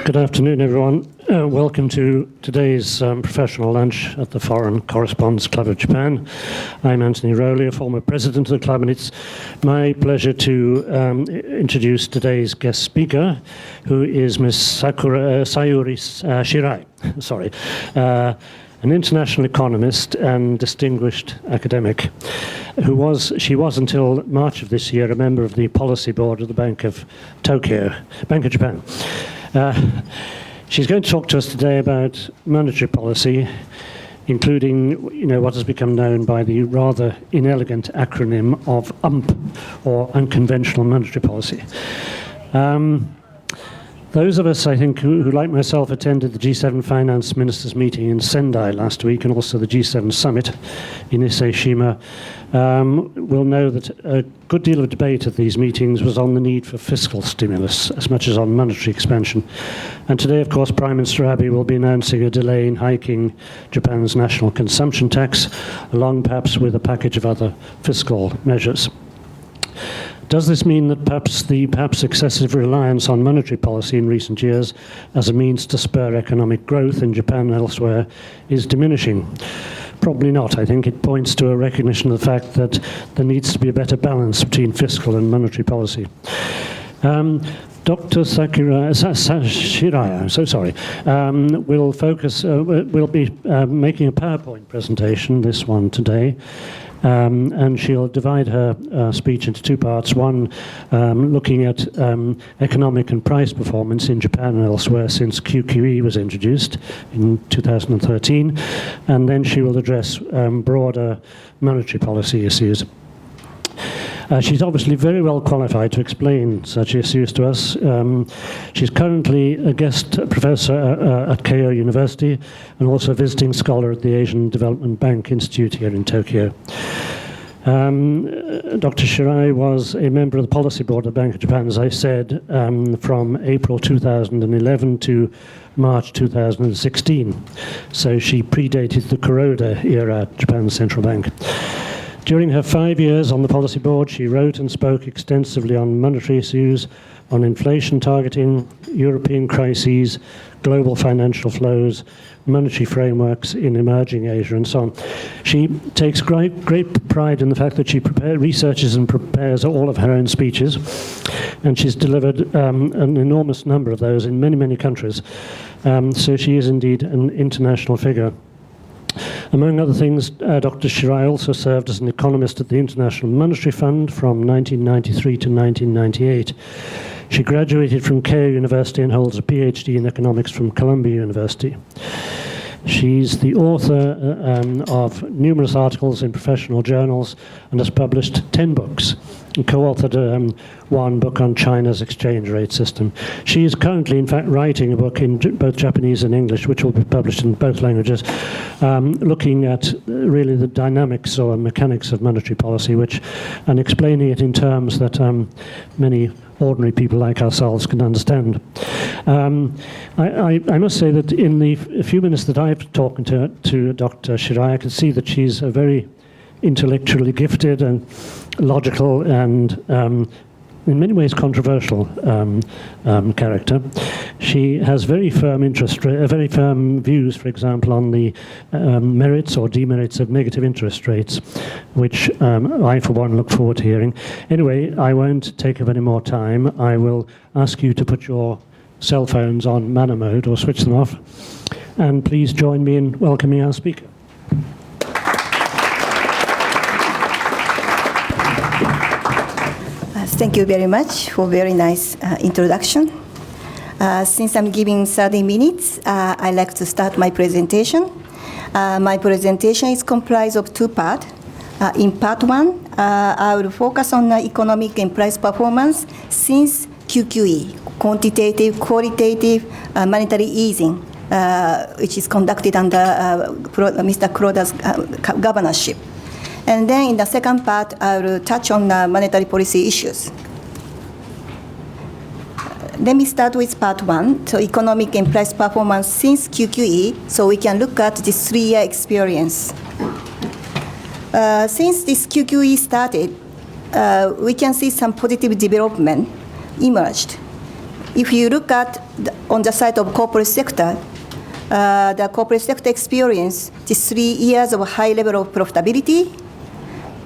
Good afternoon, everyone. Welcome to today's professional lunch at the Foreign Correspondents Club of Japan. I'm Anthony Rowley, a former president of the club, and it's my pleasure to introduce today's guest speaker, who is Ms. Sayuri Shirai, an international economist and distinguished academic, she was until March of this year a member of the policy board of the Bank of Japan. She's going to talk to us today about monetary policy, including, what has become known by the rather inelegant acronym of UMP, or Unconventional Monetary Policy. Those of us, I think, who like myself attended the G7 finance ministers meeting in Sendai last week, and also the G7 summit in Ise-Shima, will know that a good deal of debate at these meetings was on the need for fiscal stimulus as much as on monetary expansion. And today, of course, Prime Minister Abe will be announcing a delay in hiking Japan's national consumption tax, along perhaps with a package of other fiscal measures. Does this mean that perhaps excessive reliance on monetary policy in recent years as a means to spur economic growth in Japan and elsewhere is diminishing? Probably not. I think it points to a recognition of the fact that there needs to be a better balance between fiscal and monetary policy. Dr. Shirai, I'm so sorry, will be making a PowerPoint presentation, this one today. And she'll divide her speech into two parts. One, looking at economic and price performance in Japan and elsewhere since QQE was introduced in 2013. And then she will address broader monetary policy issues. She's obviously very well qualified to explain such issues to us. She's currently a guest professor at Keio University and also a visiting scholar at the Asian Development Bank Institute here in Tokyo. Dr. Shirai was a member of the policy board of the Bank of Japan, as I said, from April 2011 to March 2016. So she predated the Kuroda era at Japan's central bank. During her 5 years on the policy board, she wrote and spoke extensively on monetary issues, on inflation targeting, European crises, global financial flows, monetary frameworks in emerging Asia, and so on. She takes great pride in the fact that she researches and prepares all of her own speeches, and she's delivered an enormous number of those in many, many countries. So she is indeed an international figure. Among other things, Dr. Shirai also served as an economist at the International Monetary Fund from 1993 to 1998. She graduated from Keio University and holds a PhD in economics from Columbia University. She's the author of numerous articles in professional journals and has published 10 books and co-authored one book on China's exchange rate system. She is currently, in fact, writing a book in both Japanese and English, which will be published in both languages, looking at really the dynamics or mechanics of monetary policy, and explaining it in terms that many ordinary people like ourselves can understand. I must say that in the few minutes that I've talked to Dr. Shirai, I can see that she's a very intellectually gifted and logical and in many ways controversial character. She has very firm views, for example, on the merits or demerits of negative interest rates, which I, for one, look forward to hearing. Anyway, I won't take up any more time. I will ask you to put your cell phones on manner mode or switch them off. And please join me in welcoming our speaker. Thank you very much for a very nice introduction. Since I'm giving 30 minutes, I'd like to start my presentation. My presentation is comprised of two parts. In part one, I will focus on economic and price performance since QQE, quantitative, qualitative monetary easing, which is conducted under Mr. Kuroda's governorship. And then in the second part, I will touch on monetary policy issues. Let me start with part one, so economic and price performance since QQE, so we can look at this 3-year experience. Since this QQE started, we can see some positive development emerged. If you look at on the side of corporate sector, the corporate sector experienced these 3 years of high level of profitability,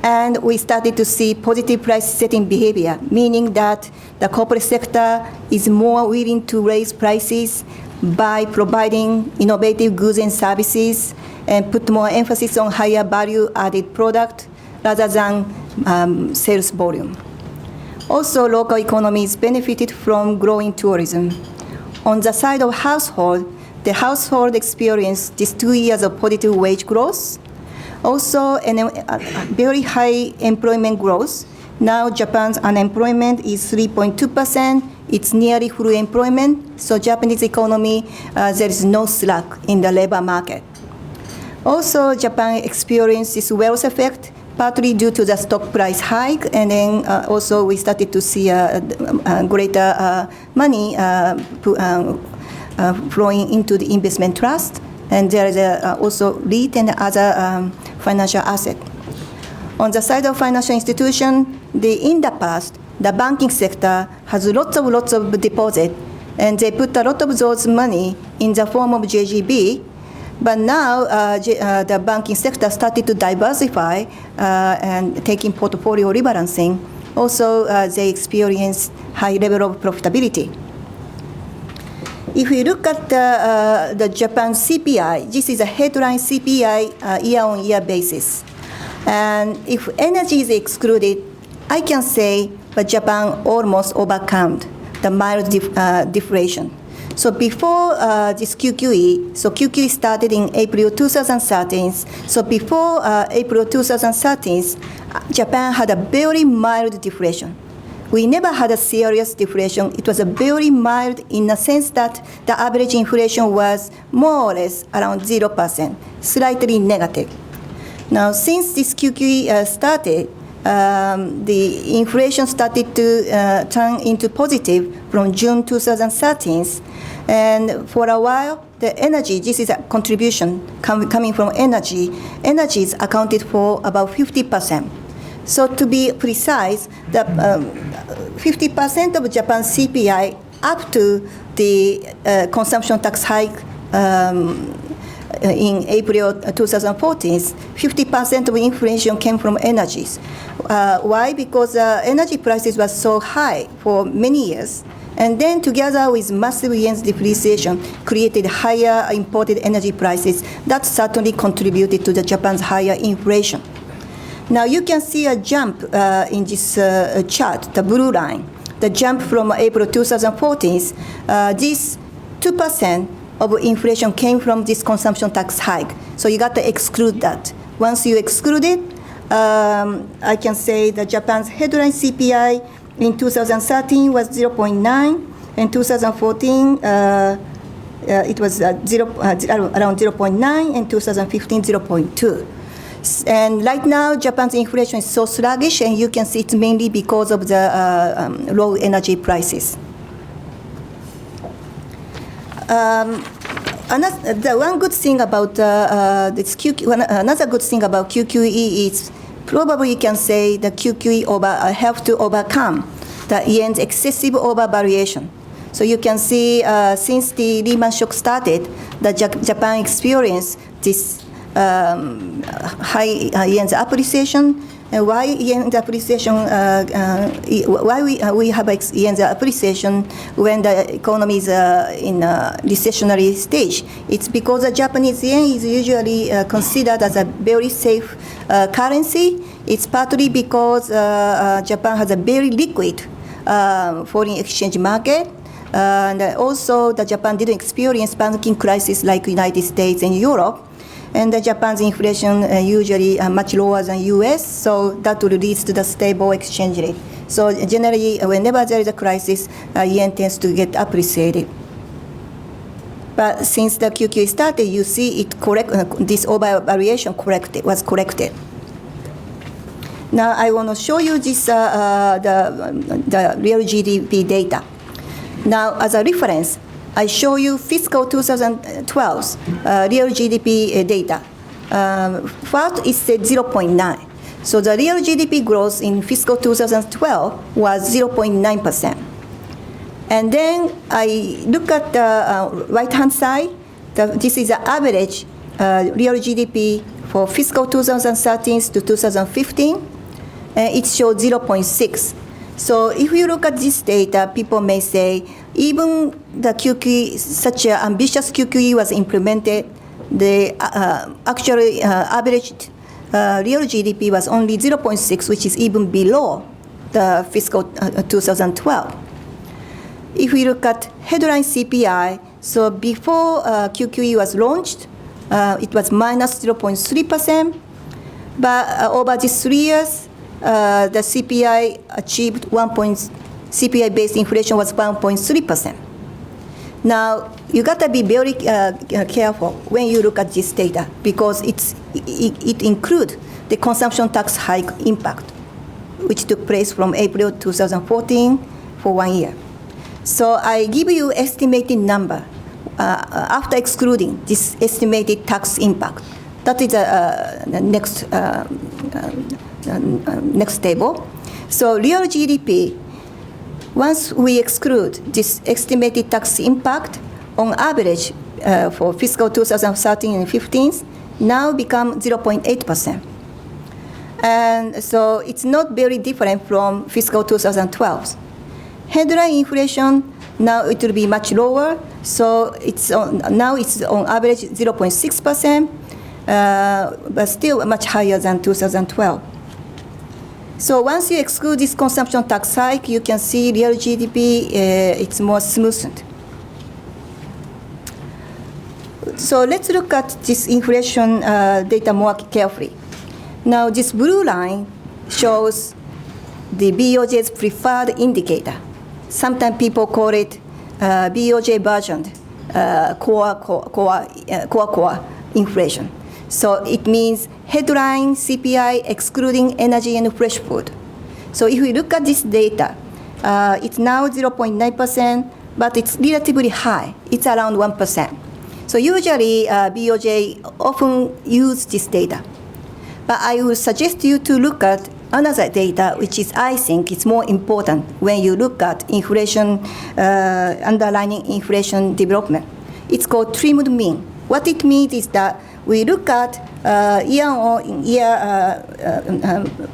and we started to see positive price setting behavior, meaning that the corporate sector is more willing to raise prices by providing innovative goods and services and put more emphasis on higher value added product rather than sales volume. Also, local economies benefited from growing tourism. On the side of household, the household experienced these 2 years of positive wage growth. Also, a very high employment growth. Now, Japan's unemployment is 3.2%. It's nearly full employment. So, Japanese economy, there is no slack in the labor market. Also, Japan experienced this wealth effect, partly due to the stock price hike, and then also we started to see greater money flowing into the investment trust, and there is also REIT and other financial asset. On the side of financial institution, in the past, the banking sector has lots of deposit, and they put a lot of those money in the form of JGB. But now the banking sector started to diversify and taking portfolio rebalancing. Also, they experienced high level of profitability. If we look at the Japan CPI, this is a headline CPI year-on-year basis. And if energy is excluded, I can say that Japan almost overcame the mild deflation. So before this QQE, so QQE started in April 2013. So before April 2013, Japan had a very mild deflation. We never had a serious deflation. It was a very mild in the sense that the average inflation was more or less around 0%, slightly negative. Now, since this QQE started, the inflation started to turn into positive from June 2013. And for a while, the energy, this is a contribution coming from energy. Energy is accounted for about 50%. So to be precise, the 50% of Japan's CPI up to the consumption tax hike in April 2014, 50% of inflation came from energies. Why? Because energy prices were so high for many years. And then together with massive yen's depreciation created higher imported energy prices. That certainly contributed to the Japan's higher inflation. Now you can see a jump in this chart, the blue line. The jump from April 2014, this 2% of inflation came from this consumption tax hike. So you got to exclude that. Once you exclude it, I can say that Japan's headline CPI in 2013 was 0.9. In 2014, it was around 0.9. In 2015, 0.2. And right now, Japan's inflation is so sluggish, and you can see it's mainly because of the low energy prices. One good thing about this another good thing about QQE is probably you can say the QQE helped to overcome the yen's excessive overvaluation. So you can see since the Lehman shock started, that Japan experienced this high yen's appreciation. And why yen's appreciation? Why we have yen's appreciation when the economy is in a recessionary stage? It's because the Japanese yen is usually considered as a very safe currency. It's partly because Japan has a very liquid foreign exchange market. And also, the Japan didn't experience banking crisis like United States and Europe. And the Japan's inflation usually much lower than U.S., so that will lead to the stable exchange rate. So generally, whenever there is a crisis, yen tends to get appreciated. But since the QQE started, you see it this overvaluation was corrected. Now I want to show you this the real GDP data. Now as a reference, I show you fiscal 2012 real GDP data. First, it said 0.9. So the real GDP growth in fiscal 2012 was 0.9%. And then I look at the right-hand side. This is the average real GDP for fiscal 2013 to 2015. It shows 0.6. So if you look at this data, people may say, even the QQE, such an ambitious QQE was implemented, the actually average real GDP was only 0.6, which is even below the fiscal 2012. If we look at headline CPI, so before QQE was launched, it was minus 0.3%, but over these 3 years, the CPI achieved CPI-based inflation was 1.3%. Now, you got to be very careful when you look at this data because it includes the consumption tax hike impact, which took place from April 2014 for 1 year. So I give you estimated number after excluding this estimated tax impact. That is the next table. So real GDP, once we exclude this estimated tax impact, on average for fiscal 2013 and 15, now become 0.8%. And so it's not very different from fiscal 2012. Headline inflation, now it will be much lower. So now it's on average 0.6%, but still much higher than 2012. So once you exclude this consumption tax hike, you can see real GDP, it's more smoothened. So let's look at this inflation data more carefully. Now this blue line shows the BOJ's preferred indicator. Sometimes people call it BOJ version, core inflation. So it means headline CPI excluding energy and fresh food. So if we look at this data, it's now 0.9%, but it's relatively high. It's around 1%. So usually BOJ often use this data. But I would suggest you to look at another data, which is, I think, it's more important when you look at inflation, underlying inflation development. It's called trimmed mean. What it means is that we look at year-on-year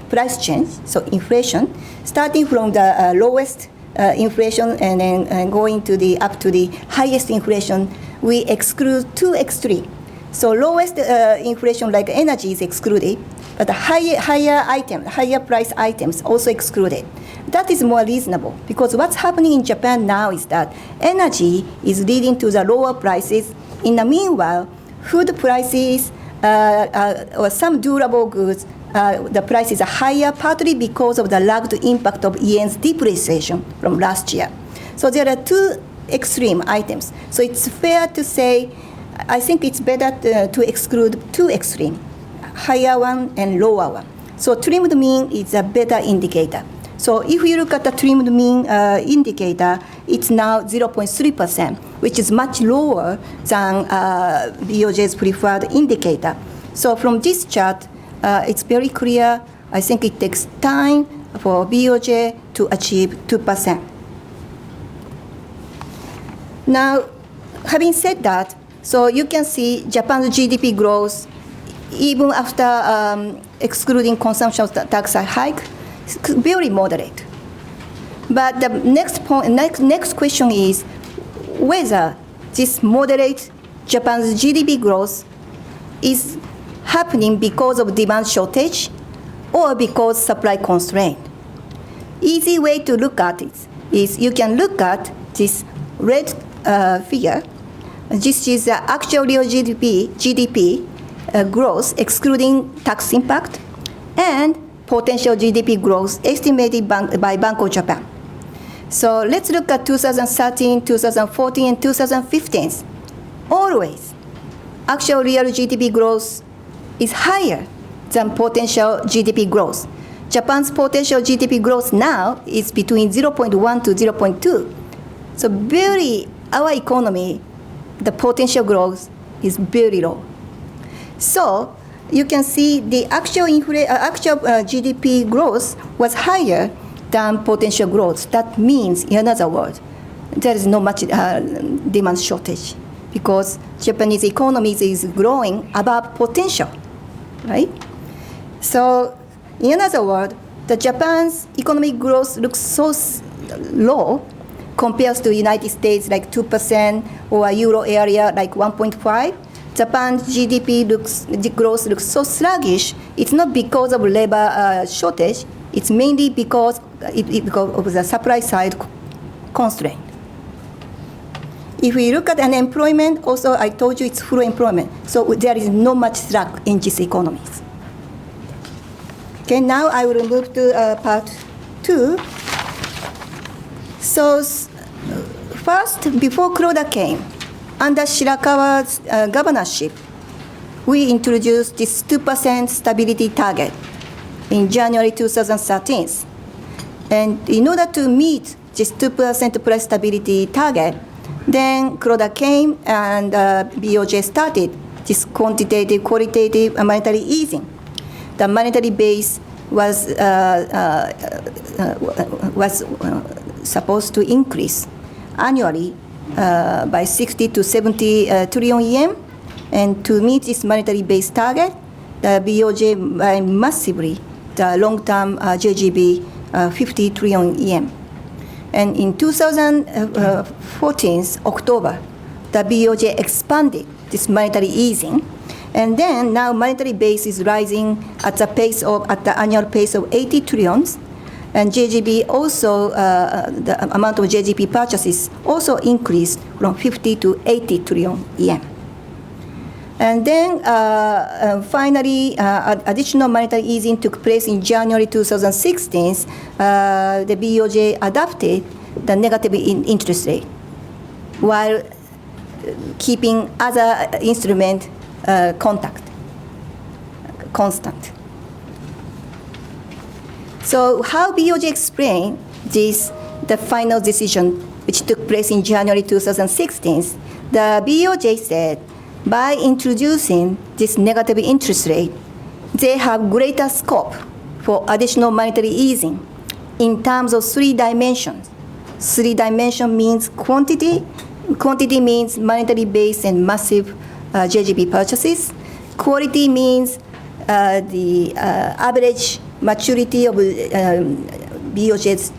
price change, so inflation, starting from the lowest inflation and then going to up to the highest inflation. We exclude two extremes. So lowest inflation like energy is excluded, but the higher price items also excluded. That is more reasonable because what's happening in Japan now is that energy is leading to the lower prices. In the meanwhile, food prices or some durable goods, the prices are higher partly because of the lagged impact of yen's depreciation from last year. So there are two extreme items. So it's fair to say, I think it's better to exclude two extreme, higher one and lower one. So trimmed mean is a better indicator. So if you look at the trimmed mean indicator, it's now 0.3%, which is much lower than BOJ's preferred indicator. So from this chart, it's very clear. I think it takes time for BOJ to achieve 2%. Now, having said that, so you can see Japan's GDP growth, even after excluding consumption tax hike, very moderate. But the next question is whether this moderate Japan's GDP growth is happening because of demand shortage or because supply constraint. Easy way to look at it is you can look at this red figure. This is the actual real GDP growth excluding tax impact and potential GDP growth estimated by Bank of Japan. So let's look at 2013, 2014, and 2015. Always, actual real GDP growth is higher than potential GDP growth. Japan's potential GDP growth now is between 0.1 to 0.2. So our economy, the potential growth is very low. So you can see the actual GDP growth was higher than potential growth. That means, in other words, there is not much demand shortage because Japanese economy is growing above potential, right? So, in other words, the Japan's economic growth looks so low compared to United States like 2% or Euro area like 1.5. Japan's GDP growth looks so sluggish. It's not because of labor shortage. It's mainly because of the supply side constraint. If we look at unemployment, also I told you it's full employment. So there is not much slack in these economies. Okay, now I will move to part 2. So first, before Kuroda came, under Shirakawa's governorship, we introduced this 2% stability target in January 2013. And in order to meet this 2% price stability target, then Kuroda came and BOJ started this quantitative, qualitative monetary easing. The monetary base was supposed to increase annually by 60 to 70 trillion yen. And to meet this monetary base target, the BOJ buy massively the long-term JGB 50 trillion yen. And in 2014, October, the BOJ expanded this monetary easing. And then now monetary base is rising at the annual pace of 80 trillions. And JGB also, the amount of JGB purchases also increased from 50 to 80 trillion yen. And then finally, additional monetary easing took place in January 2016. The BOJ adopted the negative interest rate while keeping other instrument constant. So how BOJ explained this, the final decision which took place in January 2016, the BOJ said, by introducing this negative interest rate, they have greater scope for additional monetary easing in terms of 3 dimensions. 3 dimensions means quantity. Quantity means monetary base and massive JGB purchases. Quality means the average maturity of BOJ's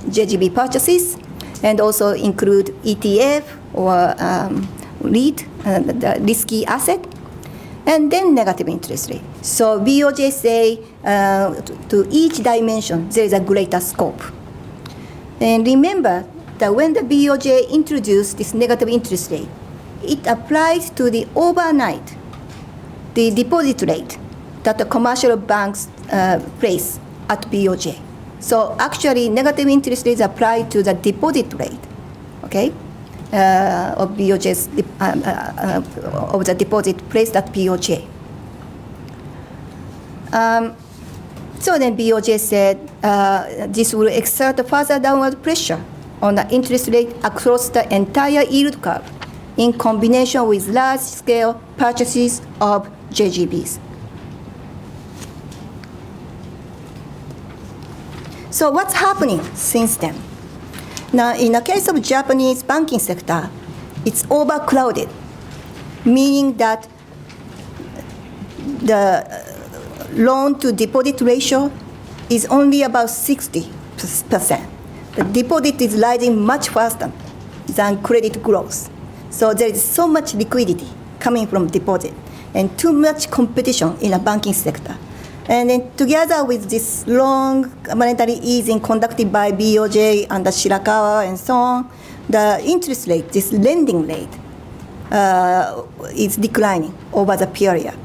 JGB purchases, and also include ETF or REIT, the risky asset, and then negative interest rate. So BOJ say to each dimension there is a greater scope. And remember that when the BOJ introduced this negative interest rate, it applies to the overnight, the deposit rate that the commercial banks place at BOJ. So actually, negative interest rates apply to the deposit rate, okay, of BOJ's of the deposit placed at BOJ. So then BOJ said this will exert further downward pressure on the interest rate across the entire yield curve in combination with large-scale purchases of JGBs. So what's happening since then? Now, in the case of Japanese banking sector, it's overcrowded, meaning that the loan-to-deposit ratio is only about 60%. The deposit is rising much faster than credit growth. So there is so much liquidity coming from deposit and too much competition in the banking sector. And then together with this long monetary easing conducted by BOJ and the Shirakawa and so on, the interest rate, this lending rate, is declining over the period.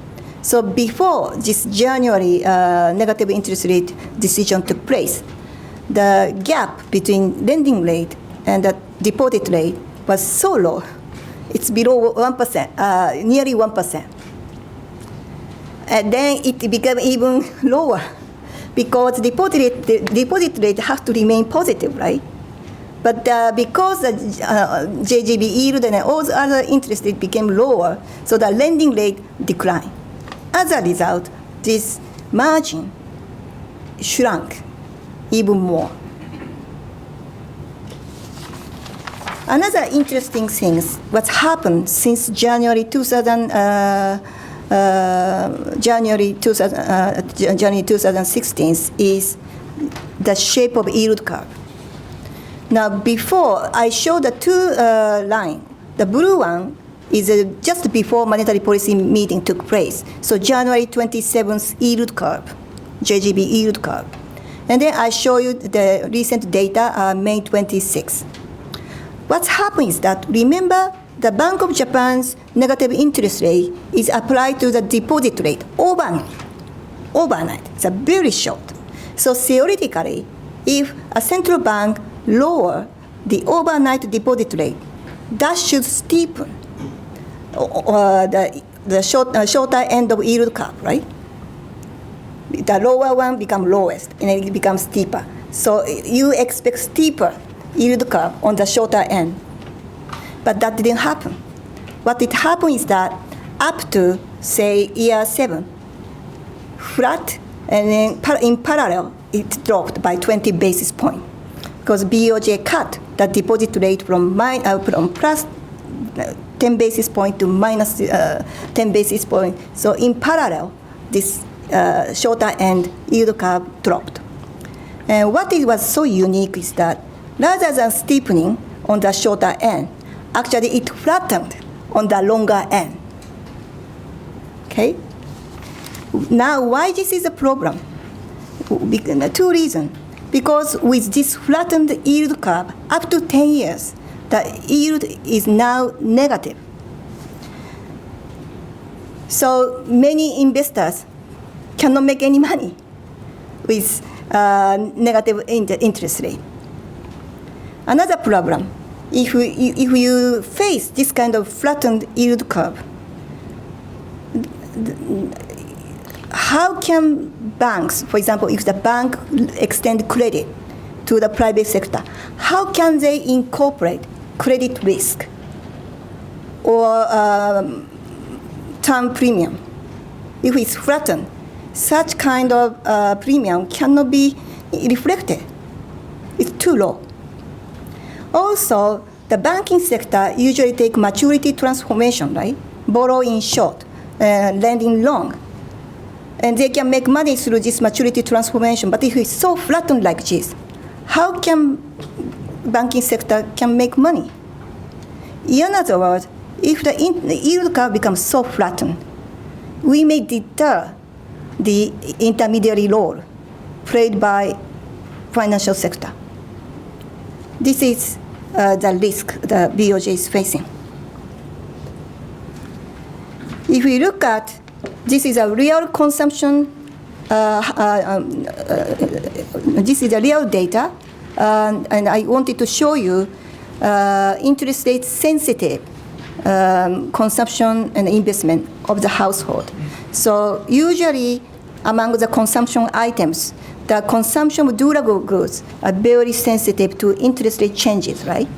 So before this January negative interest rate decision took place, the gap between lending rate and the deposit rate was so low. It's below 1%, nearly 1%. And then it became even lower because deposit rate has to remain positive, right? But because the JGB yield and all the other interest rate became lower, so the lending rate declined. As a result, this margin shrunk even more. Another interesting thing, what's happened since January 2016 is the shape of yield curve. Now, before I showed the two lines. The blue one is just before monetary policy meeting took place. So January 27th yield curve, JGB yield curve. And then I show you the recent data, May 26th. What's happened is that, remember, the Bank of Japan's negative interest rate is applied to the deposit rate overnight. It's a very short. So theoretically, if a central bank lower the overnight deposit rate, that should steepen the shorter end of yield curve, right? The lower one becomes lowest, and it becomes steeper. So you expect steeper yield curve on the shorter end. But that didn't happen. What did happen is that up to, say, year 7, flat, and then in parallel, it dropped by 20 basis points. Because BOJ cut the deposit rate from plus 10 basis point to minus 10 basis point. So in parallel, this shorter end yield curve dropped. And what it was so unique is that rather than steepening on the shorter end, actually it flattened on the longer end. Okay? Now, why this is a problem? Two reasons. Because with this flattened yield curve, up to 10 years, the yield is now negative. So many investors cannot make any money with negative interest rate. Another problem, if you face this kind of flattened yield curve, how can banks, for example, if the bank extend credit to the private sector, how can they incorporate credit risk or term premium? If it's flattened, such kind of premium cannot be reflected. It's too low. Also, the banking sector usually take maturity transformation, right? Borrowing short, lending long. And they can make money through this maturity transformation. But if it's so flattened like this, how can banking sector can make money? In other words, if the yield curve becomes so flattened, we may deter the intermediary role played by financial sector. This is the risk the BOJ is facing. If we look at, this is a real consumption, this is a real data, and I wanted to show you interest rate sensitive consumption and investment of the household. So usually among the consumption items, the consumption of durable goods are very sensitive to interest rate changes, right?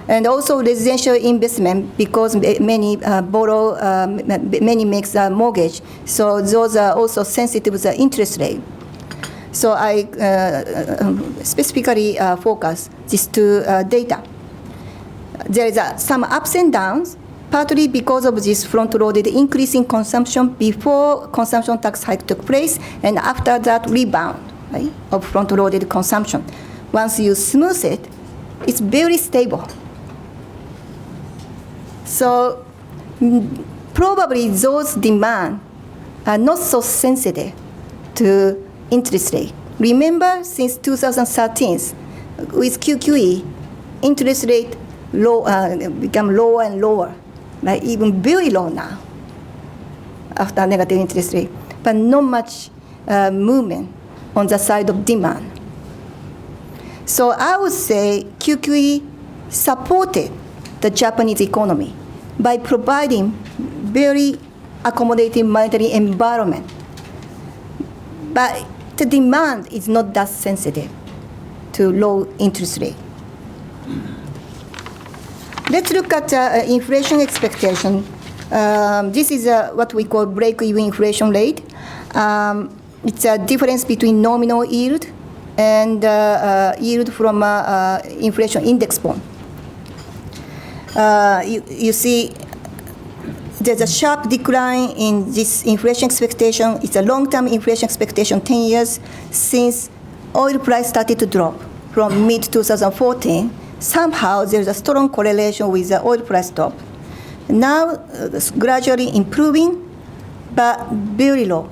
And also residential investment, because many borrow, many makes a mortgage, so those are also sensitive to the interest rate. So I specifically focus these two data. There is some ups and downs, partly because of this front-loaded increase in consumption before consumption tax hike took place, and after that rebound, right, of front-loaded consumption. Once you smooth it, it's very stable. So probably those demands are not so sensitive to interest rate. Remember, since 2013, with QQE, interest rate become lower and lower, like even very low now after negative interest rate, but not much movement on the side of demand. So I would say QQE supported the Japanese economy by providing very accommodating monetary environment. But the demand is not that sensitive to low interest rate. Let's look at inflation expectation. This is what we call break-even inflation rate. It's a difference between nominal yield and yield from inflation index bond. You see there's a sharp decline in this inflation expectation. It's a long-term inflation expectation, 10 years, since oil price started to drop from mid-2014. Somehow there's a strong correlation with the oil price drop. Now it's gradually improving, but very low.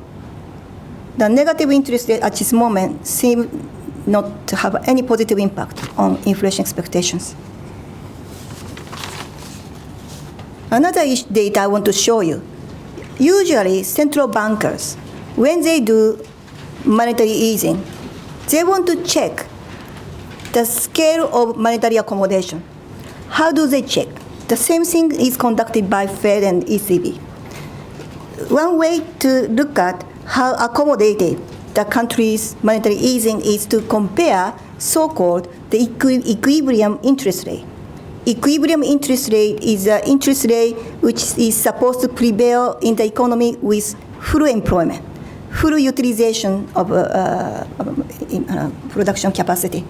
The negative interest rate at this moment seem not to have any positive impact on inflation expectations. Another data I want to show you. Usually, central bankers, when they do monetary easing, they want to check the scale of monetary accommodation. How do they check? The same thing is conducted by Fed and ECB. One way to look at how accommodated the country's monetary easing is to compare so-called the equilibrium interest rate. Equilibrium interest rate is an interest rate which is supposed to prevail in the economy with full employment, full utilization of production capacity.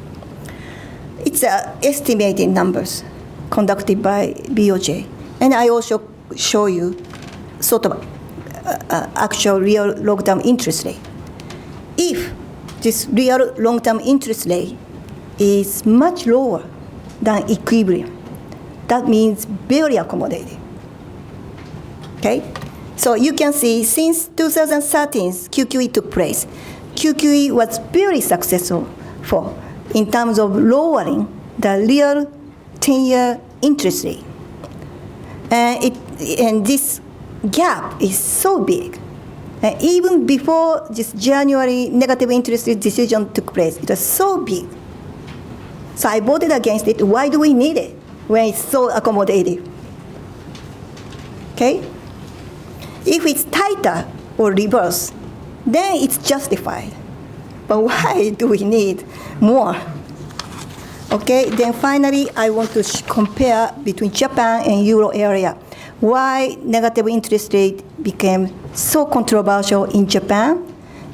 It's estimated numbers conducted by BOJ. And I also show you sort of actual real long-term interest rate. If this real long-term interest rate is much lower than equilibrium, that means very accommodating. Okay? So you can see since 2013, QQE took place. QQE was very successful in terms of lowering the real 10-year interest rate. And this gap is so big. Even before this January negative interest rate decision took place, it was so big. So I voted against it. Why do we need it when it's so accommodative? Okay? If it's tighter or reverse, then it's justified. But why do we need more? Okay, then finally, I want to compare between Japan and Euro area. Why negative interest rate became so controversial in Japan?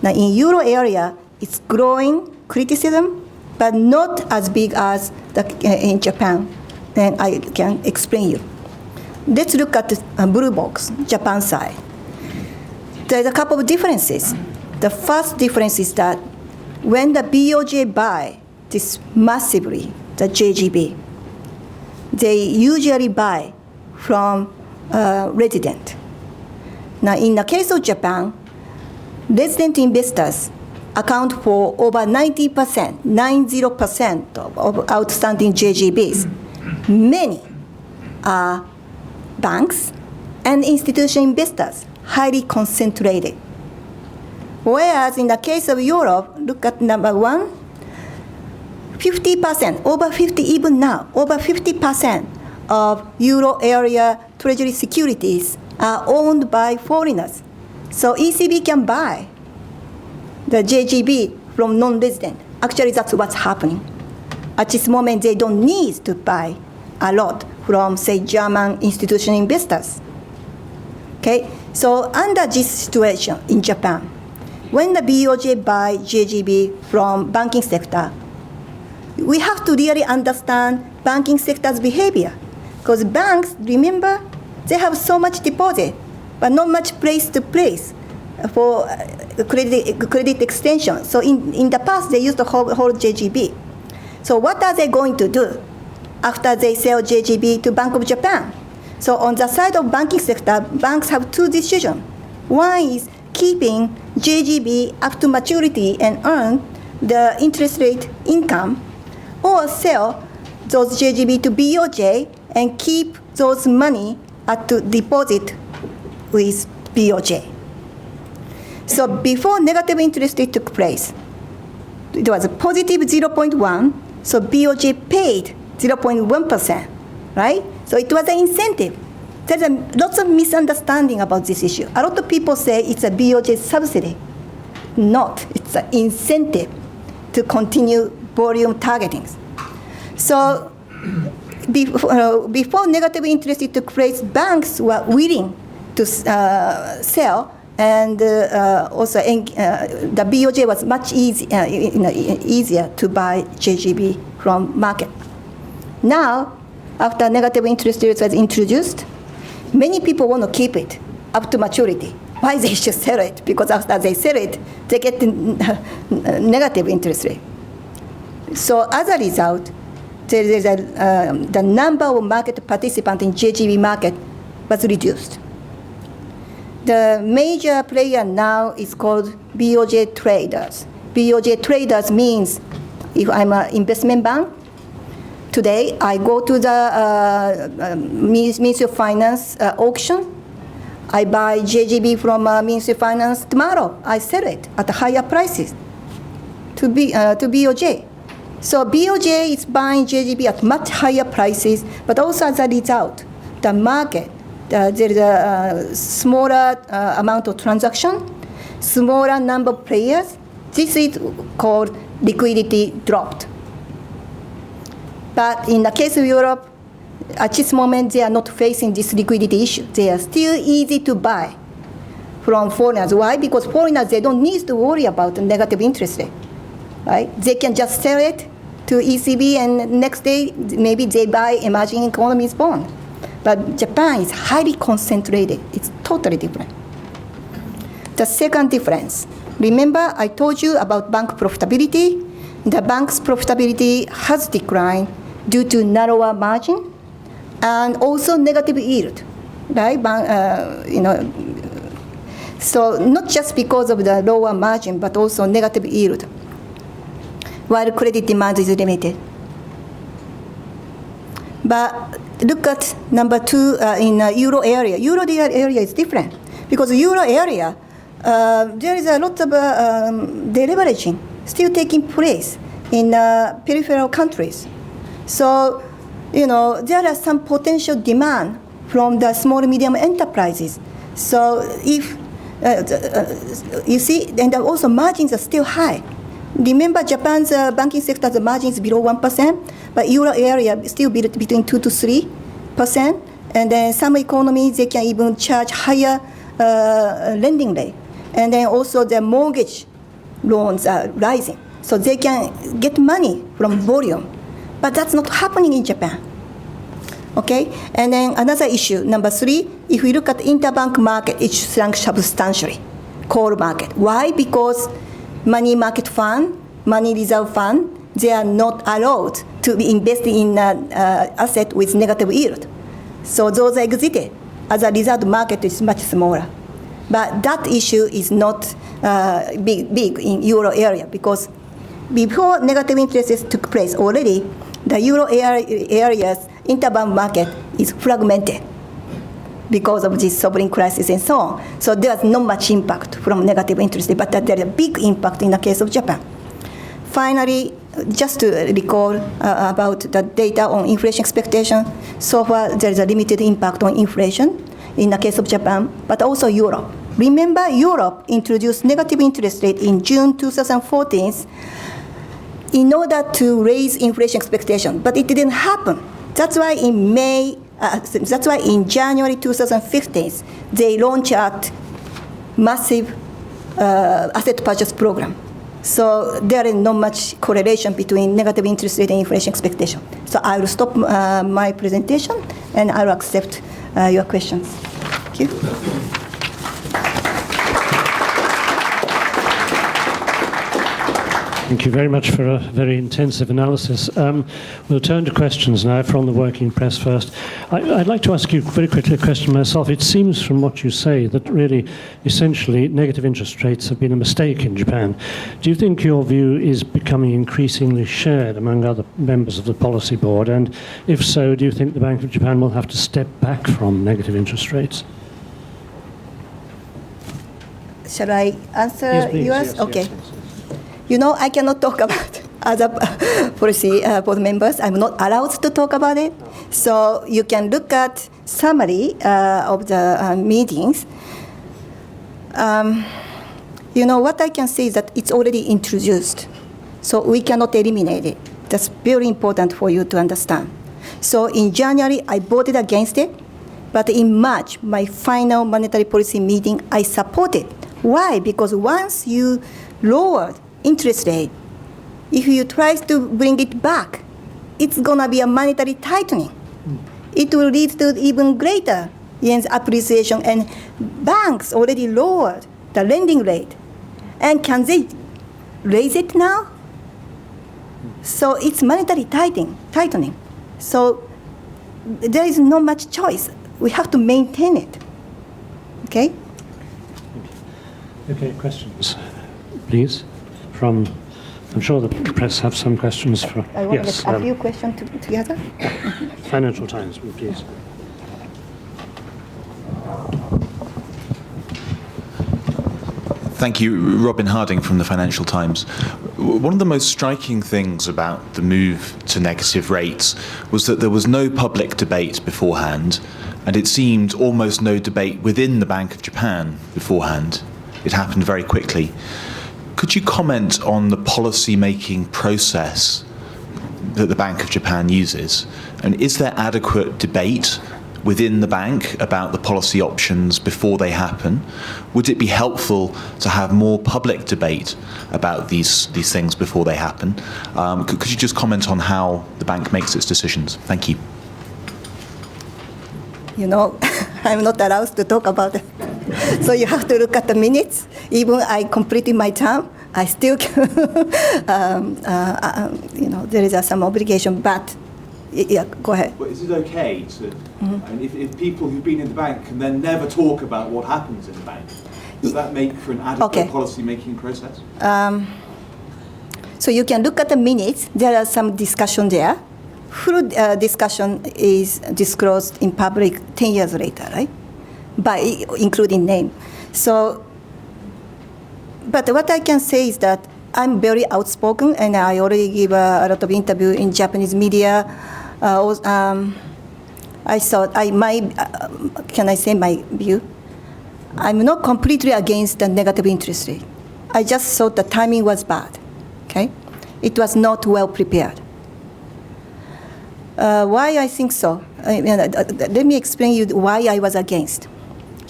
Now, in Euro area, it's growing criticism, but not as big as in Japan. And I can explain you. Let's look at the blue box, Japan side. There's a couple of differences. The first difference is that when the BOJ buy this massively, the JGB, they usually buy from resident. Now, in the case of Japan, resident investors account for over 90% of outstanding JGBs. Many are banks and institutional investors, highly concentrated. Whereas in the case of Europe, look at number one, 50%, over 50 even now, over 50% of Euro area treasury securities are owned by foreigners. So ECB can buy the JGB from non-resident. Actually, that's what's happening. At this moment, they don't need to buy a lot from, say, German institutional investors. Okay, so under this situation in Japan, when the BOJ buy JGB from banking sector, we have to really understand banking sector's behavior. Because banks, remember, they have so much deposit, but not much place to place for credit extension. So in the past, they used to hold JGB. So what are they going to do after they sell JGB to Bank of Japan? So on the side of banking sector, banks have two decisions. One is keeping JGB up to maturity and earn the interest rate income, or sell those JGB to BOJ and keep those money at the deposit with BOJ. So before negative interest rate took place, it was a positive 0.1, so BOJ paid 0.1%, right? So it was an incentive. There's lots of misunderstanding about this issue. A lot of people say it's a BOJ subsidy. Not, it's an incentive to continue volume targeting. So before negative interest rate took place, banks were willing to sell, and also the BOJ was much easier to buy JGB from market. Now, after negative interest rates was introduced, many people want to keep it up to maturity. Why they should sell it? Because after they sell it, they get negative interest rate. So as a result, the number of market participants in JGB market was reduced. The major player now is called BOJ traders. BOJ traders means if I'm an investment bank, today I go to the Ministry of Finance auction. I buy JGB from Ministry of Finance tomorrow. I sell it at higher prices to BOJ. So BOJ is buying JGB at much higher prices, but also as a result, the market, there is a smaller amount of transaction, smaller number of players. This is called liquidity dropped. But in the case of Europe, at this moment, they are not facing this liquidity issue. They are still easy to buy from foreigners. Why? Because foreigners, they don't need to worry about the negative interest rate. Right? They can just sell it to ECB, and next day, maybe they buy emerging economies bond. But Japan is highly concentrated. It's totally different. The second difference, remember I told you about bank profitability. The bank's profitability has declined due to narrower margin and also negative yield, right? So not just because of the lower margin, but also negative yield, while credit demand is limited. But look at number two in euro area. Euro area is different because euro area, there is a lot of deleveraging still taking place in peripheral countries. So, there are some potential demand from the small and medium enterprises. So if, you see, and also margins are still high. Remember Japan's banking sector, the margin is below 1%, but euro area is still between 2 to 3%. And then some economies, they can even charge higher lending rate. And then also the mortgage loans are rising. So they can get money from volume. But that's not happening in Japan. Okay? And then another issue, number three, if we look at interbank market, it shrunk substantially, core market. Why? Because money market fund, money reserve fund, they are not allowed to be invested in asset with negative yield. So those are exited. As a result, the market is much smaller. But that issue is not big in euro area because before negative interest rates took place already, the euro area's interbank market is fragmented because of this sovereign crisis and so on. So there's not much impact from negative interest rate, but there's a big impact in the case of Japan. Finally, just to recall about the data on inflation expectation, so far there is a limited impact on inflation in the case of Japan, but also Europe. Remember, Europe introduced negative interest rate in June 2014 in order to raise inflation expectation, but it didn't happen. That's why in January 2015, they launched a massive asset purchase program. So there is not much correlation between negative interest rate and inflation expectation. So I will stop my presentation and I will accept your questions. Thank you. Thank you very much for a very intensive analysis. We'll turn to questions now from the working press first. I'd like to ask you very quickly a question myself. It seems from what you say that really, essentially, negative interest rates have been a mistake in Japan. Do you think your view is becoming increasingly shared among other members of the policy board? And if so, do you think the Bank of Japan will have to step back from negative interest rates? Shall I answer Yes, please. yours? Yes, okay. yes. I cannot talk about other policy board members. I'm not allowed to talk about it. So you can look at summary of the meetings. What I can say is that it's already introduced. So we cannot eliminate it. That's very important for you to understand. So in January, I voted against it. But in March, my final monetary policy meeting, I supported. Why? Because once you lowered interest rate, if you try to bring it back, it's going to be a monetary tightening. it will lead to even greater yen's appreciation, and banks already lowered the lending rate. And can they raise it now? So it's monetary tightening. So there is not much choice. We have to maintain it. Okay? Okay, questions, please, from, I'm sure the press have some questions for, I want yes. a few questions together. Financial Times, please. Thank you. Robin Harding from the Financial Times. One of the most striking things about the move to negative rates was that there was no public debate beforehand, and it seemed almost no debate within the Bank of Japan beforehand. It happened very quickly. Could you comment on the policy-making process that the Bank of Japan uses? And is there adequate debate within the bank about the policy options before they happen? Would it be helpful to have more public debate about these things before they happen? Could you just comment on how the bank makes its decisions? Thank you. You know, I'm not allowed to talk about it. So you have to look at the minutes. Even I completed my term, I still, there is some obligation, but yeah, go ahead. But is it okay to, I mean, if people who've been in the bank can then never talk about what happens in the bank, does that make for an adequate policy-making process? So you can look at the minutes. There are some discussion there. Full discussion is disclosed in public 10 years later, right? By including name. So, but what I can say is that I'm very outspoken, and I already give a lot of interview in Japanese media. I thought can I say my view? I'm not completely against the negative interest rate. I just thought the timing was bad. Okay, it was not well prepared. Why I think so? Let me explain you why I was against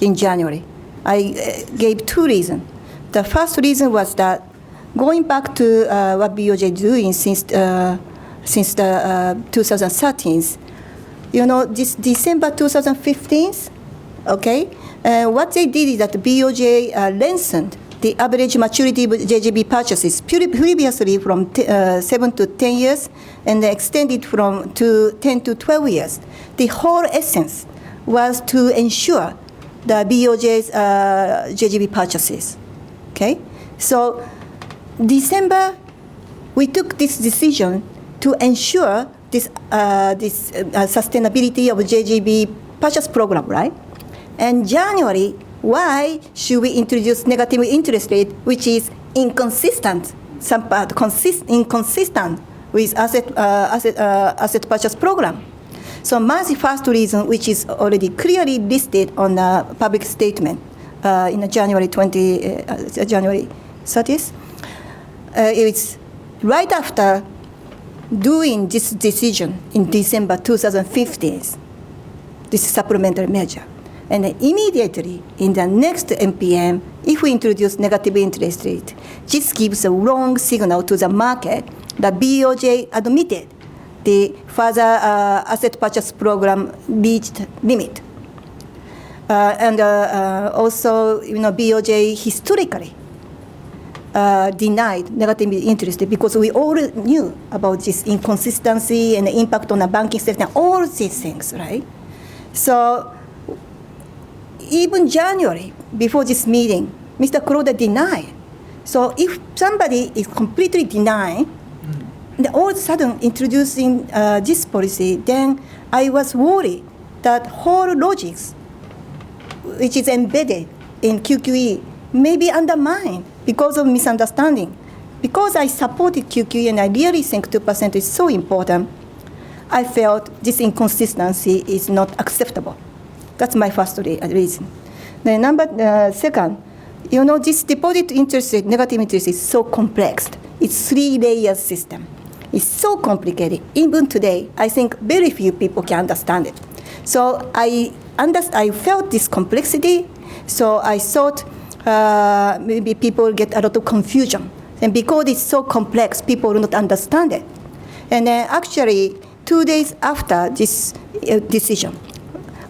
in January. I gave two reasons. The first reason was that going back to what BOJ doing since the 2013, this December 2015, okay, what they did is that BOJ lengthened the average maturity of JGB purchases previously from 7 to 10 years and extended from 10 to 12 years. The whole essence was to ensure the BOJ's JGB purchases. Okay, so December, we took this decision to ensure this sustainability of JGB purchase program, right? And January, why should we introduce negative interest rate, which is inconsistent, inconsistent with asset purchase program? So my first reason, which is already clearly listed on the public statement in January 30th, it's right after doing this decision in December 2015, this supplementary measure. And then immediately in the next MPM, if we introduce negative interest rate, this gives a wrong signal to the market that BOJ admitted the further asset purchase program reached limit. And also, BOJ historically denied negative interest because we all knew about this inconsistency and the impact on the banking sector, all these things, right? So even January, before this meeting, Mr. Kuroda denied. So if somebody is completely denying, and all of a sudden introducing this policy, then I was worried that whole logics, which is embedded in QQE, may be undermined because of misunderstanding. Because I supported QQE and I really think 2% is so important, I felt this inconsistency is not acceptable. That's my first reason. The second, this deposit interest rate, negative interest is so complex. It's 3-layer system. It's so complicated. Even today, I think very few people can understand it. So I felt this complexity. So I thought maybe people get a lot of confusion. And because it's so complex, people will not understand it. And then actually, 2 days after this decision,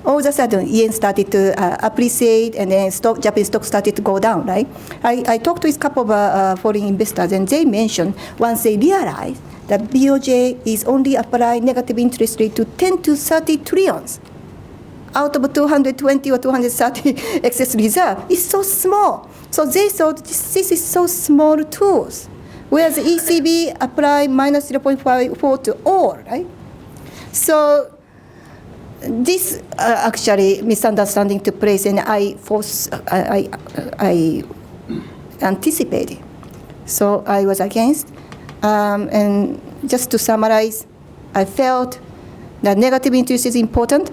all of a sudden, yen started to appreciate, and then Japanese stock started to go down, right? I talked with a couple of foreign investors, and they mentioned once they realized that BOJ is only applying negative interest rate to 10 to 30 trillions out of 220 or 230 excess reserve. It's so small. So they thought this is so small tools, whereas the ECB apply minus 0.54 to all, right? So this actually misunderstanding took place, and I anticipated. So I was against. And just to summarize, I felt that negative interest is important.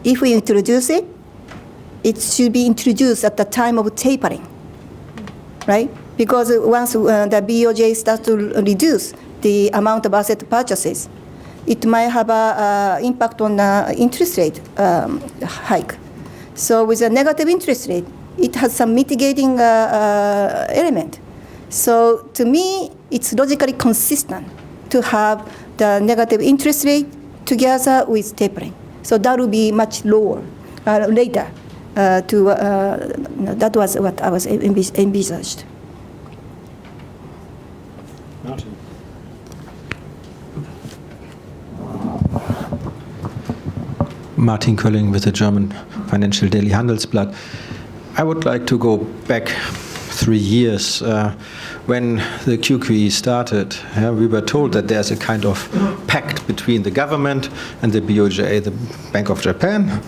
If we introduce it, it should be introduced at the time of tapering, right? Because once the BOJ starts to reduce the amount of asset purchases, it might have an impact on the interest rate hike. So with a negative interest rate, it has some mitigating element. So to me, it's logically consistent to have the negative interest rate together with tapering. So that will be much lower later. That was what I was envisaged. Martin. Martin Kölling with the German Financial Daily Handelsblatt. I would like to go back 3 years when the QQE started. We were told that there's a kind of pact between the government and the BOJ. The Bank of Japan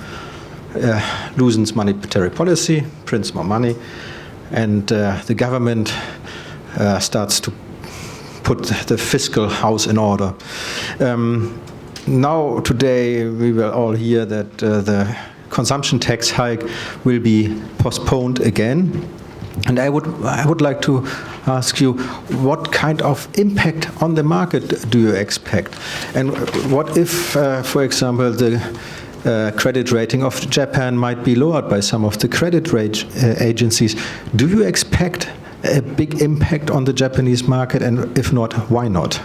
loosens monetary policy, prints more money, and the government starts to put the fiscal house in order. Now, today, we will all hear that the consumption tax hike will be postponed again. And I would like to ask you, what kind of impact on the market do you expect? And what if, for example, the credit rating of Japan might be lowered by some of the credit agencies? Do you expect a big impact on the Japanese market? And if not, why not?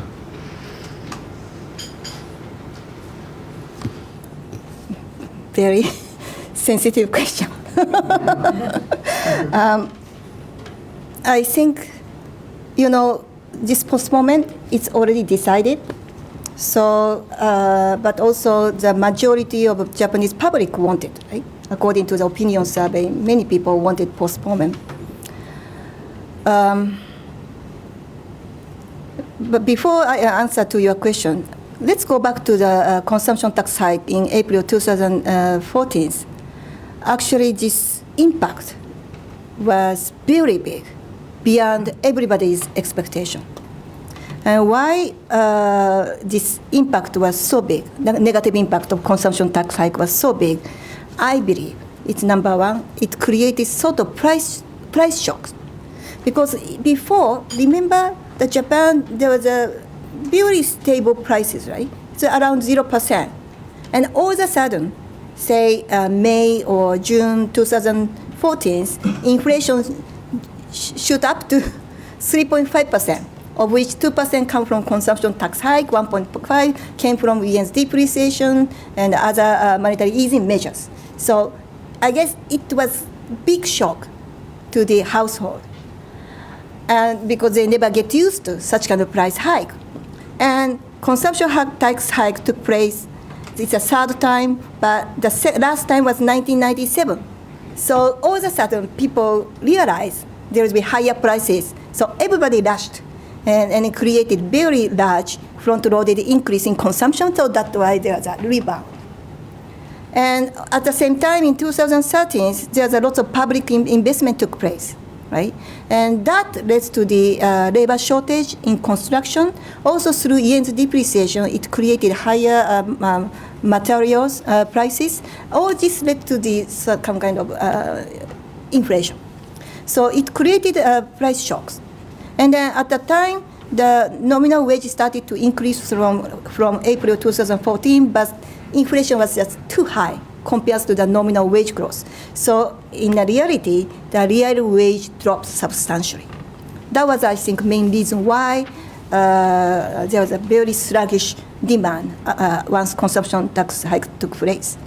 Very sensitive question. I think, this postponement, it's already decided. So, but also the majority of Japanese public wanted, right? According to the opinion survey, many people wanted postponement. But before I answer to your question, let's go back to the consumption tax hike in April 2014. Actually, this impact was very big, beyond everybody's expectation. And why this impact was so big, the negative impact of consumption tax hike was so big, I believe it's number one, it created sort of price shocks. Because before, remember, the Japan, there was a very stable prices, right? So around 0%. And all of a sudden, say May or June 2014, inflation shoot up to 3.5%, of which 2% come from consumption tax hike, 1.5 came from yen's depreciation and other monetary easing measures. So I guess it was big shock to the household, and because they never get used to such kind of price hike. And consumption tax hike took place, it's a third time, but the last time was 1997. So all of a sudden, people realized there will be higher prices. So everybody rushed, and it created very large front-loaded increase in consumption, so that's why there's a rebound. And at the same time, in 2013, there's a lot of public investment took place, right? And that led to the labor shortage in construction. Also through yen's depreciation, it created higher materials prices. All this led to the some kind of inflation. So it created price shocks. And then at the time, the nominal wage started to increase from April 2014, but inflation was just too high compared to the nominal wage growth. So in reality, the real wage dropped substantially. That was, I think, main reason why there was a very sluggish demand once consumption tax hike took place.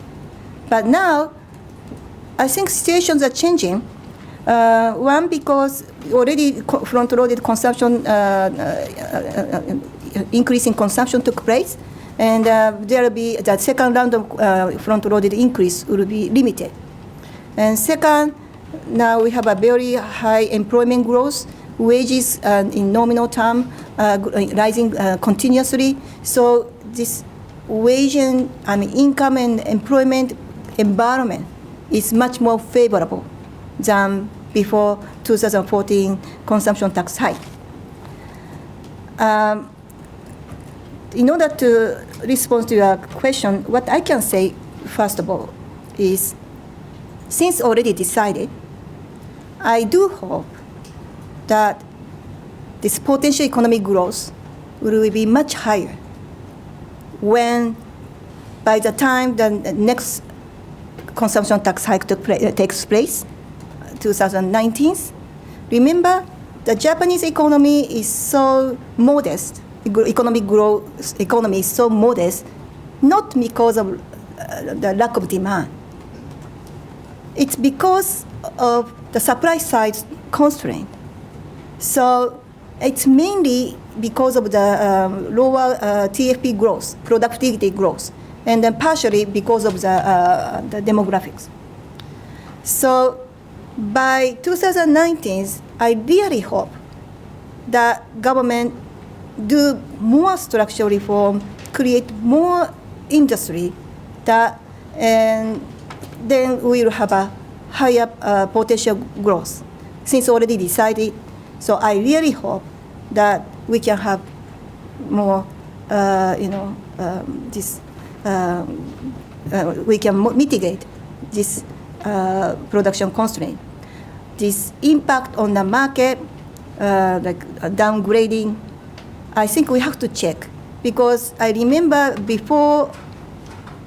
But now, I think situations are changing. One, because already front-loaded consumption, increase in consumption took place, and there will be the second round of front-loaded increase will be limited. And second, now we have a very high employment growth, wages in nominal term rising continuously. So this wage and income and employment environment is much more favorable than before 2014 consumption tax hike. In order to respond to your question, what I can say, first of all, is since already decided, I do hope that this potential economic growth will be much higher when, by the time the next consumption tax hike takes place, 2019. Remember, the Japanese economy is so modest. Economy is so modest, not because of the lack of demand. It's because of the supply side constraint. So it's mainly because of the lower TFP growth, productivity growth, and then partially because of the demographics. So by 2019, I really hope that government do more structural reform, create more industry, and then we will have a higher potential growth. Since already decided, so I really hope that we can have more, we can mitigate this production constraint. This impact on the market, like downgrading, I think we have to check, because I remember before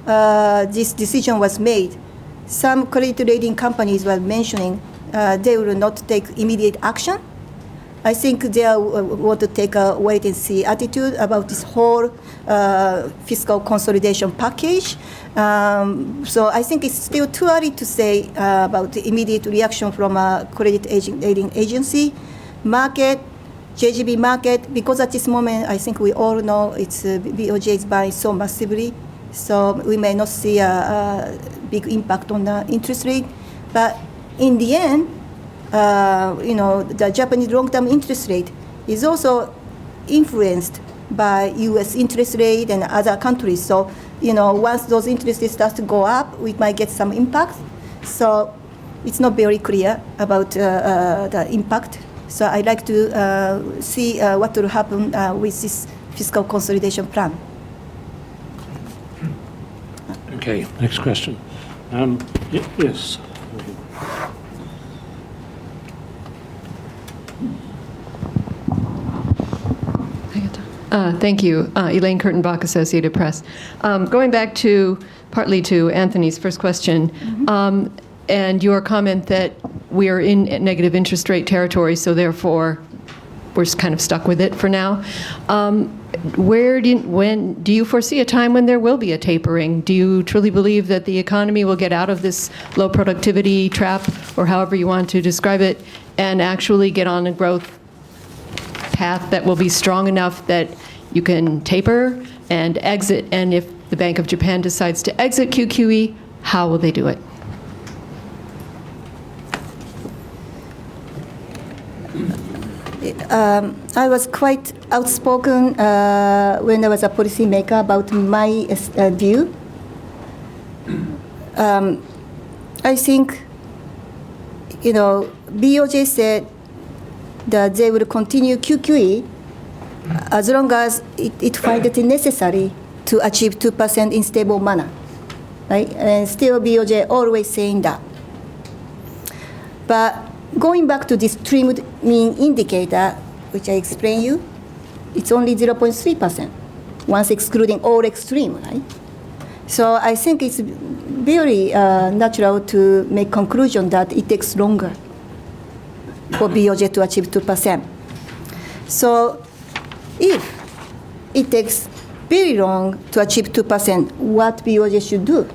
this decision was made, some credit rating companies were mentioning they will not take immediate action. I think they want to take a wait-and-see attitude about this whole fiscal consolidation package. So I think it's still too early to say about the immediate reaction from a credit rating agency. Market, JGB market, because at this moment, I think we all know it's BOJ is buying so massively, so we may not see a big impact on the interest rate. But in the end, the Japanese long-term interest rate is also influenced by U.S. interest rate and other countries. So, once those interest rates start to go up, we might get some impact. So it's not very clear about the impact. So I'd like to see what will happen with this fiscal consolidation plan. Okay, next question. Yes. Thank you. Elaine Kurtenbach, Associated Press. Going back partly to Anthony's first question, and your comment that we are in negative interest rate territory, so therefore we're kind of stuck with it for now. When do you foresee a time when there will be a tapering? Do you truly believe that the economy will get out of this low productivity trap, or however you want to describe it, and actually get on a growth path that will be strong enough that you can taper and exit? And if the Bank of Japan decides to exit QQE, how will they do it? I was quite outspoken when I was a policymaker about my view. I think, BOJ said that they will continue QQE as long as it finds it necessary to achieve 2% in stable manner, right? And still BOJ always saying that. But going back to this trimmed mean indicator, which I explained you, it's only 0.3%, once excluding all extreme, right? So I think it's very natural to make conclusion that it takes longer for BOJ to achieve 2%. So if it takes very long to achieve 2%, what BOJ should do?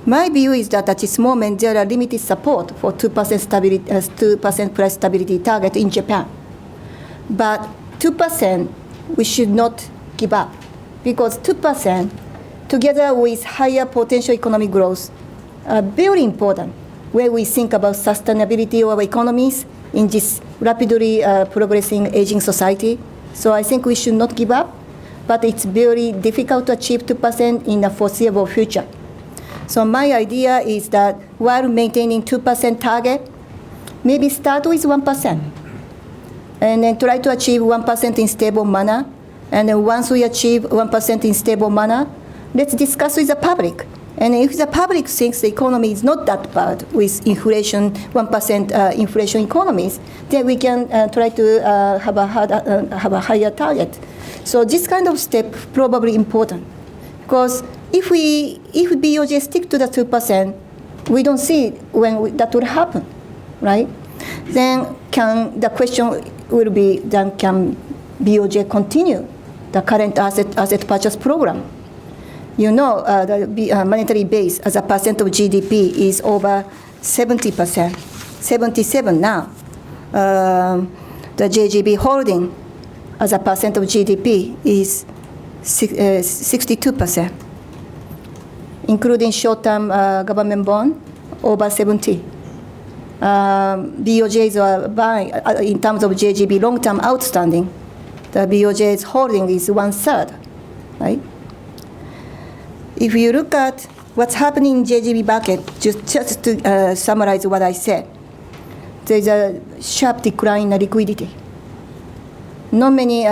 My view is that at this moment there are limited support for 2% stability, 2% price stability target in Japan. But 2% we should not give up, because 2% together with higher potential economic growth are very important when we think about sustainability of economies in this rapidly progressing aging society. So I think we should not give up, but it's very difficult to achieve 2% in the foreseeable future. So my idea is that while maintaining 2% target, maybe start with 1%, and then try to achieve 1% in stable manner. And then once we achieve 1% in stable manner, let's discuss with the public. And if the public thinks the economy is not that bad with inflation, 1% inflation economies, then we can try to have a higher target. So this kind of step probably important, because if BOJ stick to the 2%, we don't see when that will happen, right? Then the question will be, then can BOJ continue the current asset purchase program? You know, the monetary base as a percent of GDP is over 70%, 77 now. The JGB holding as a percent of GDP is 62%, including short-term government bond, over 70. BOJ's buying, in terms of JGB long-term outstanding, the BOJ's holding is 1/3, right? If you look at what's happening in JGB bucket, just to summarize what I said, there's a sharp decline in liquidity. Not many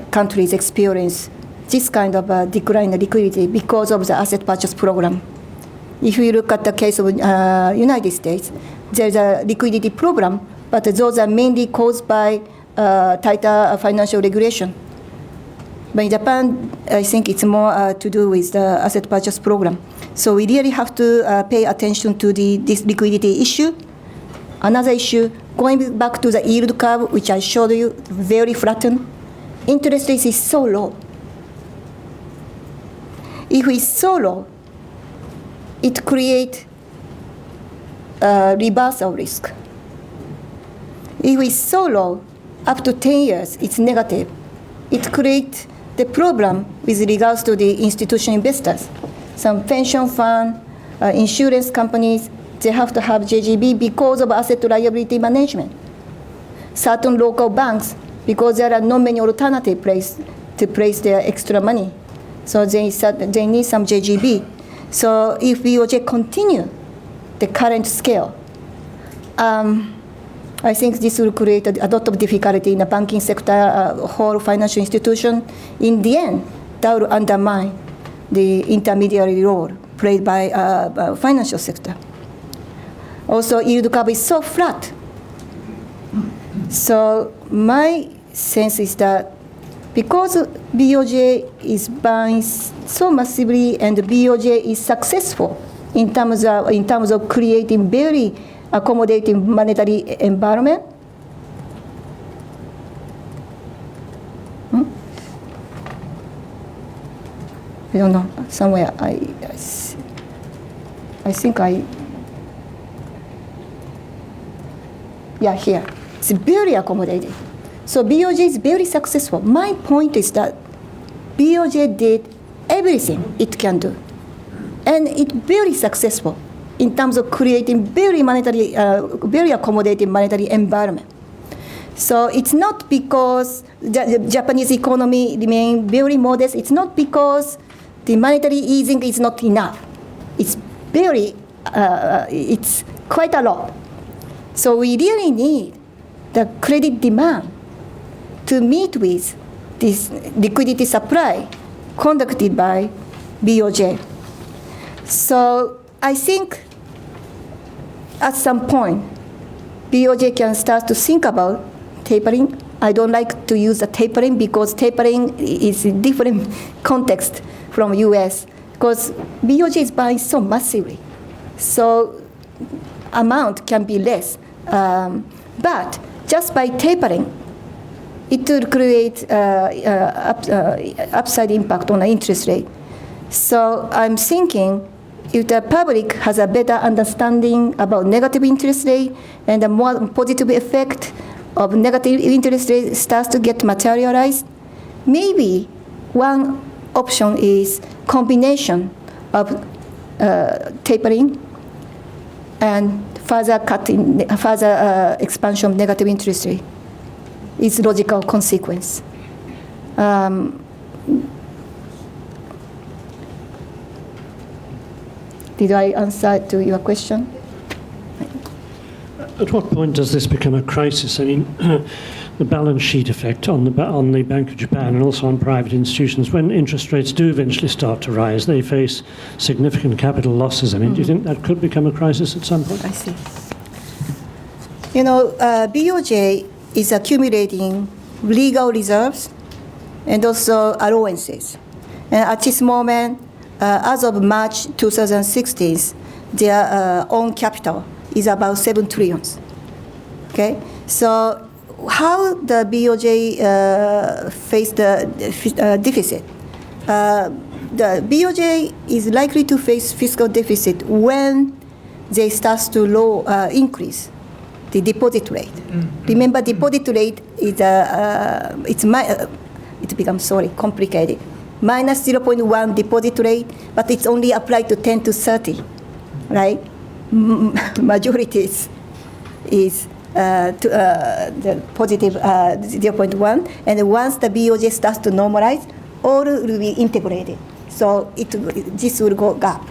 countries experience this kind of decline in liquidity because of the asset purchase program. If you look at the case of United States, there's a liquidity program, but those are mainly caused by tighter financial regulation. But in Japan, I think it's more to do with the asset purchase program. So we really have to pay attention to this liquidity issue. Another issue, going back to the yield curve, which I showed you, very flattened. Interest rate is so low. If it's so low, it creates reversal risk. If it's so low, up to 10 years, it's negative. It creates the problem with regards to the institutional investors. Some pension fund, insurance companies, they have to have JGB because of asset liability management. Certain local banks, because there are not many alternative places to place their extra money, so they need some JGB. So if BOJ continue the current scale, I think this will create a lot of difficulty in the banking sector, whole financial institution. In the end, that will undermine the intermediary role played by financial sector. Also, yield curve is so flat. So my sense is that because BOJ is buying so massively and BOJ is successful in terms of creating very accommodating monetary environment. I don't know, somewhere I think here. It's very accommodating. So BOJ is very successful. My point is that BOJ did everything it can do. And it's very successful in terms of creating very accommodating monetary environment. So it's not because the Japanese economy remains very modest. It's not because the monetary easing is not enough. It's it's quite a lot. So we really need the credit demand to meet with this liquidity supply conducted by BOJ. So I think at some point, BOJ can start to think about tapering. I don't like to use the tapering because tapering is in different context from US, because BOJ is buying so massively. So amount can be less. But just by tapering, it will create upside impact on the interest rate. So I'm thinking if the public has a better understanding about negative interest rate and the more positive effect of negative interest rate starts to get materialized, maybe one option is combination of tapering and further expansion of negative interest rate. It's logical consequence. Did I answer to your question? At what point does this become a crisis? I mean, the balance sheet effect on the Bank of Japan and also on private institutions, when interest rates do eventually start to rise, they face significant capital losses. I mean, do you think that could become a crisis at some point? I see. You know, BOJ is accumulating legal reserves and also allowances. And at this moment, as of March 2016, their own capital is about 7 trillion. Okay? So how the BOJ face the deficit? The BOJ is likely to face fiscal deficit when they start to increase the deposit rate. Mm-hmm. Remember, deposit rate is it becomes complicated. Minus 0.1 deposit rate, but it's only applied to 10 to 30, right? Majority is the positive 0.1, and once the BOJ starts to normalize, all will be integrated. So this will go up.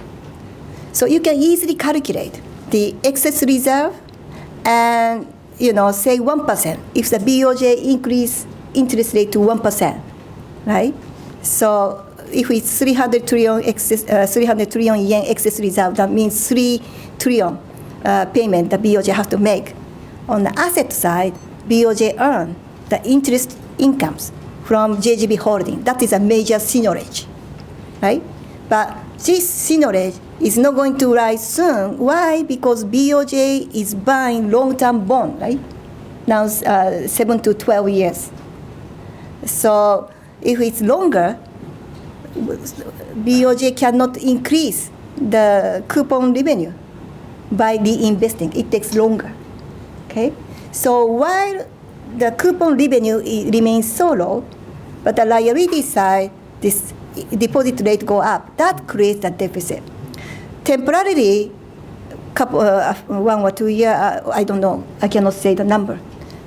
So you can easily calculate the excess reserve and, say 1%, if the BOJ increase interest rate to 1%, right? So if it's 300 trillion yen excess reserve, that means 3 trillion payment the BOJ has to make. On the asset side, BOJ earn the interest incomes from JGB holding. That is a major synergy, right? But this synergy is not going to rise soon. Why? Because BOJ is buying long-term bond, right? Now 7 to 12 years. So if it's longer, BOJ cannot increase the coupon revenue by reinvesting. It takes longer. Okay? So while the coupon revenue remains so low, but the liability side, this deposit rate go up, that creates the deficit. Temporarily, 1 or 2 years, I don't know, I cannot say the number.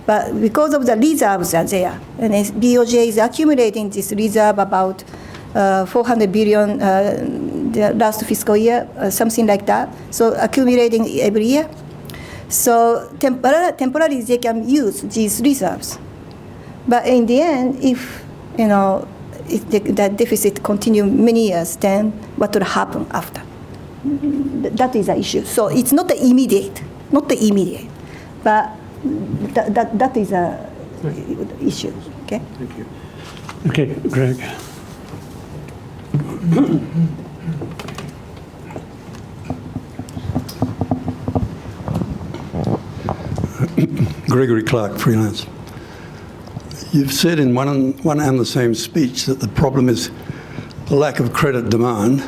But because of the reserves are there, and BOJ is accumulating this reserve about 400 billion the last fiscal year, something like that. So accumulating every year. So temporarily they can use these reserves. But in the end, if the deficit continue many years, then what will happen after? That is the issue. So it's not the immediate, but that is a issue. Okay. Thank you. Okay, Greg. Gregory Clark, freelance. You've said in one and the same speech that the problem is the lack of credit demand,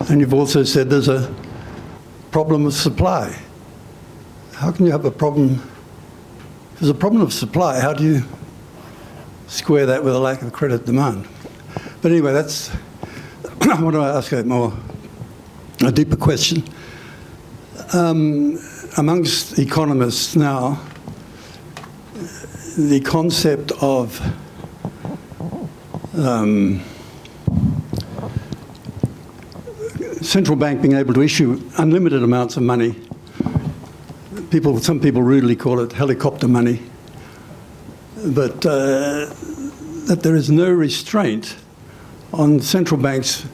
and you've also said there's a problem of supply. How can you have a problem? If there's a problem of supply, how do you square that with a lack of credit demand? But anyway, that's. I want to ask a deeper question. Amongst economists now, the concept of central bank being able to issue unlimited amounts of money, some people rudely call it helicopter money, but that there is no restraint on central banks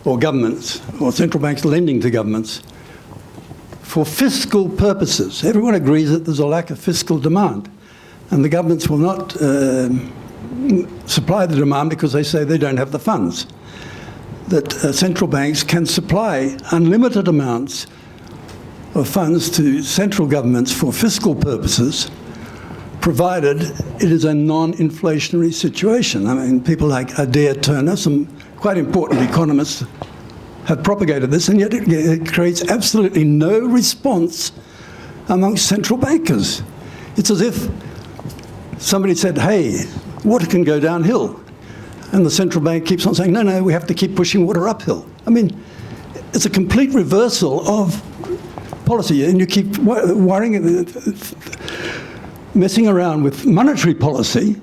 or governments, or central banks lending to governments for fiscal purposes. Everyone agrees that there's a lack of fiscal demand, and the governments will not supply the demand because they say they don't have the funds. That central banks can supply unlimited amounts of funds to central governments for fiscal purposes, provided it is a non-inflationary situation. I mean, people like Adair Turner, some quite important economists, have propagated this, and yet it creates absolutely no response amongst central bankers. It's as if somebody said, hey, water can go downhill. And the central bank keeps on saying, no, no, we have to keep pushing water uphill. I mean, it's a complete reversal of policy, and you keep worrying, messing around with monetary policy,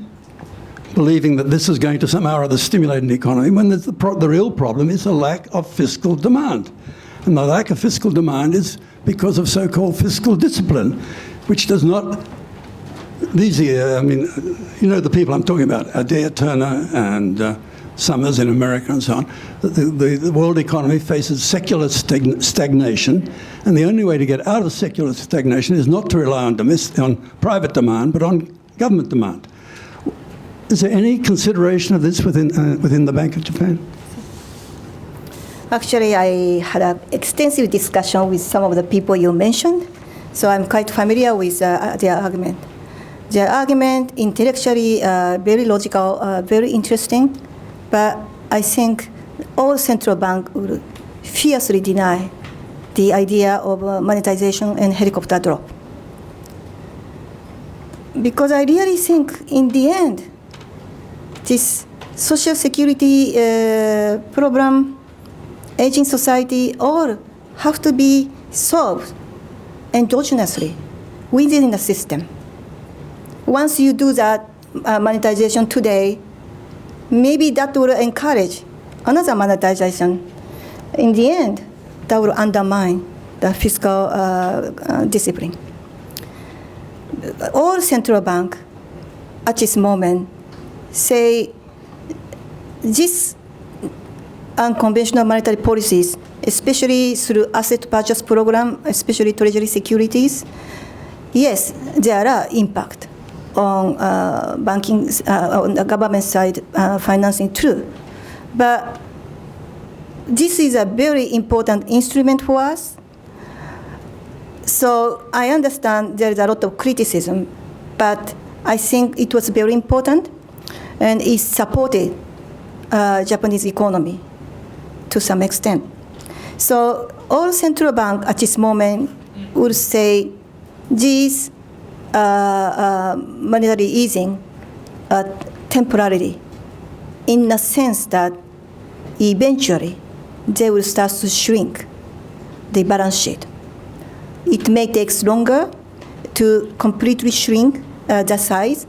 believing that this is going to somehow or other stimulate an economy, when the real problem is a lack of fiscal demand. And the lack of fiscal demand is because of so-called fiscal discipline, which does not... These are, I mean, you know the people I'm talking about, Adair Turner and Summers in America and so on. The world economy faces secular stagnation, and the only way to get out of secular stagnation is not to rely on private demand, but on government demand. Is there any consideration of this within the Bank of Japan? Actually, I had an extensive discussion with some of the people you mentioned, so I'm quite familiar with their argument. Their argument, intellectually very logical, very interesting, but I think all central banks would fiercely deny the idea of monetization and helicopter drop. Because I really think, in the end, this social security program, aging society, all have to be solved endogenously within the system. Once you do that monetization today, maybe that will encourage another monetization. In the end, that will undermine the fiscal discipline. All central banks at this moment say this unconventional monetary policies, especially through asset purchase program, especially treasury securities, yes, there are impact on banking, on the government side financing too. But this is a very important instrument for us. So I understand there is a lot of criticism, but I think it was very important, and it supported Japanese economy to some extent. So all central banks at this moment would say these monetary easing temporarily, in the sense that eventually they will start to shrink the balance sheet. It may take longer to completely shrink the size,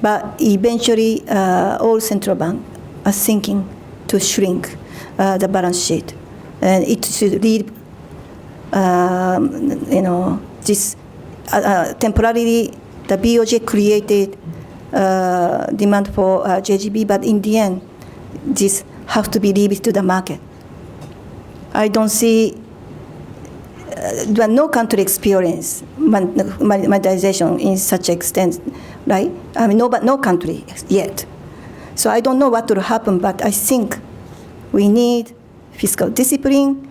but eventually all central banks are thinking to shrink the balance sheet. And it should lead, this temporarily, the BOJ created demand for JGB, but in the end, this has to be leaved to the market. I don't see, no country experience monetization in such extent, right? I mean, no country yet. So I don't know what will happen, but I think we need fiscal discipline,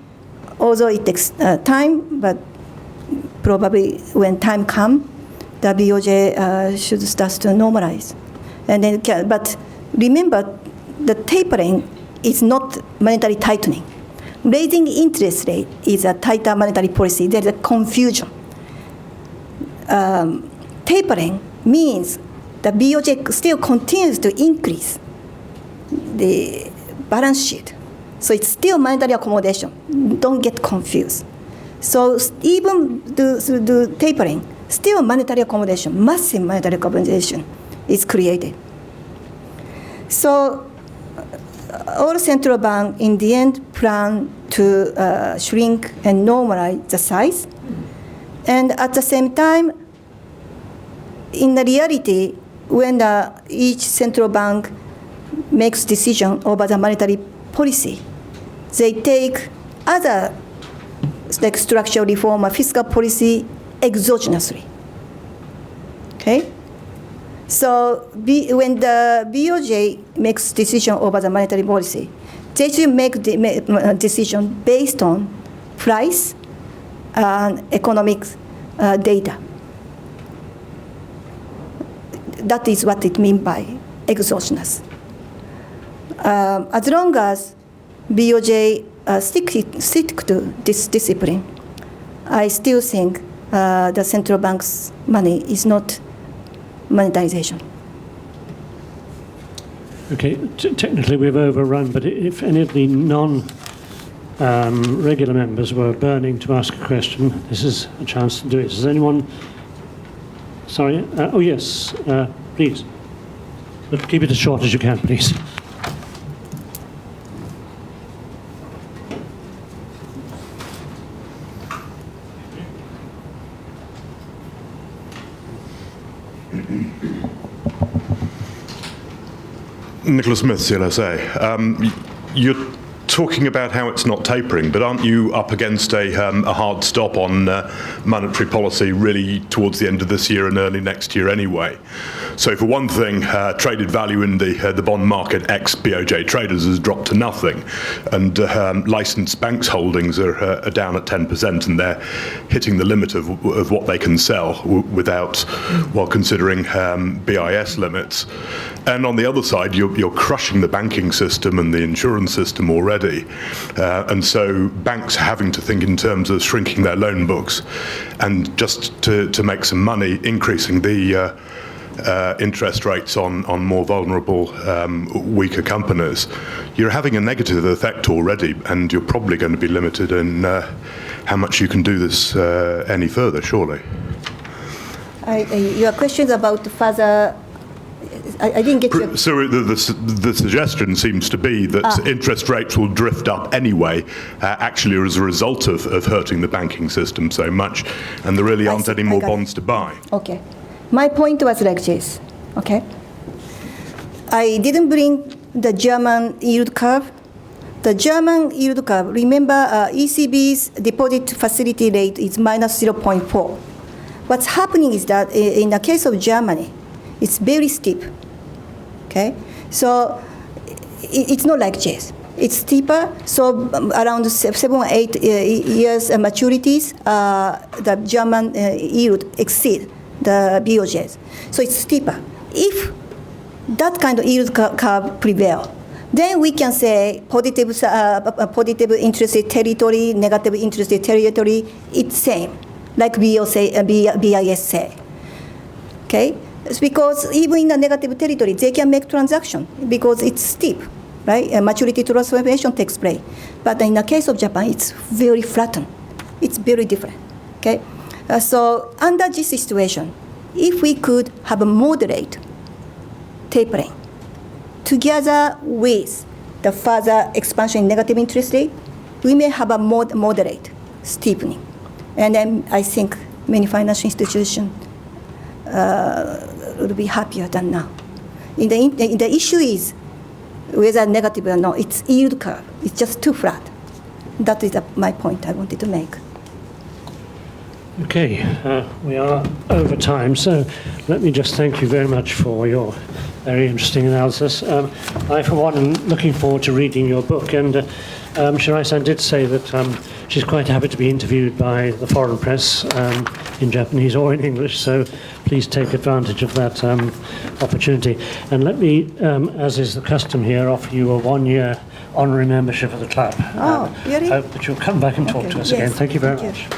although it takes time, but probably when time comes, the BOJ should start to normalize. And then, but remember, the tapering is not monetary tightening. Raising interest rate is a tighter monetary policy. There is a confusion. Tapering means the BOJ still continues to increase the balance sheet. So it's still monetary accommodation. Don't get confused. So even through the tapering, still monetary accommodation, massive monetary accommodation is created. So all central banks in the end plan to shrink and normalize the size. And at the same time, in the reality, when each central bank makes decision over the monetary policy, they take other like structural reform or fiscal policy exogenously. Okay? So when the BOJ makes decision over the monetary policy, they should make the decision based on price and economic data. that is what it means by exogenous. As long as BOJ stick to this discipline, I still think the central bank's money is not monetization. Okay, technically we've overrun, but if any of the non-regular members were burning to ask a question, this is a chance to do it. Does anyone? Sorry. Oh yes, please. But keep it as short as you can, please. Nicholas Smith, CLSA. You're talking about how it's not tapering, but aren't you up against a hard stop on monetary policy really towards the end of this year and early next year anyway? So for one thing, traded value in the bond market ex-BOJ traders has dropped to nothing, and licensed banks holdings are down at 10%, and they're hitting the limit of what they can sell while considering BIS limits. And on the other side, you're crushing the banking system and the insurance system already. And so banks are having to think in terms of shrinking their loan books and just to make some money, increasing the interest rates on more vulnerable, weaker companies. You're having a negative effect already, and you're probably going to be limited in how much you can do this any further, surely. Your questions about further. I didn't get your... So the suggestion seems to be that interest rates will drift up anyway, actually as a result of hurting the banking system so much, and there really aren't any more bonds to buy. Okay. My point was like this, okay? I didn't bring the German yield curve. The German yield curve, remember ECB's deposit facility rate is minus 0.4. What's happening is that in the case of Germany, it's very steep, okay? So it's not like jazz. It's steeper, so around 7 or 8 years maturities, the German yield exceed the BOJs. So it's steeper. If that kind of yield curve prevail, then we can say positive interest rate territory, negative interest rate territory, it's same, like BIS say, okay? It's because even in a negative territory, they can make transaction because it's steep, right? Maturity transformation takes place. But in the case of Japan, it's very flattened. It's very different, okay? So under this situation, if we could have a moderate tapering together with the further expansion in negative interest rate, we may have a moderate steepening. And then I think many financial institutions will be happier than now. The issue is whether negative or not, it's yield curve. It's just too flat. That is my point I wanted to make. Okay, we are over time, so let me just thank you very much for your very interesting analysis. I, for one, am looking forward to reading your book, and Shirai-san did say that she's quite happy to be interviewed by the foreign press in Japanese or in English, so please take advantage of that opportunity. And let me, as is the custom here, offer you a 1-year honorary membership of the club. Oh, really? Hope that you'll come back and talk to us again. Thank you very much.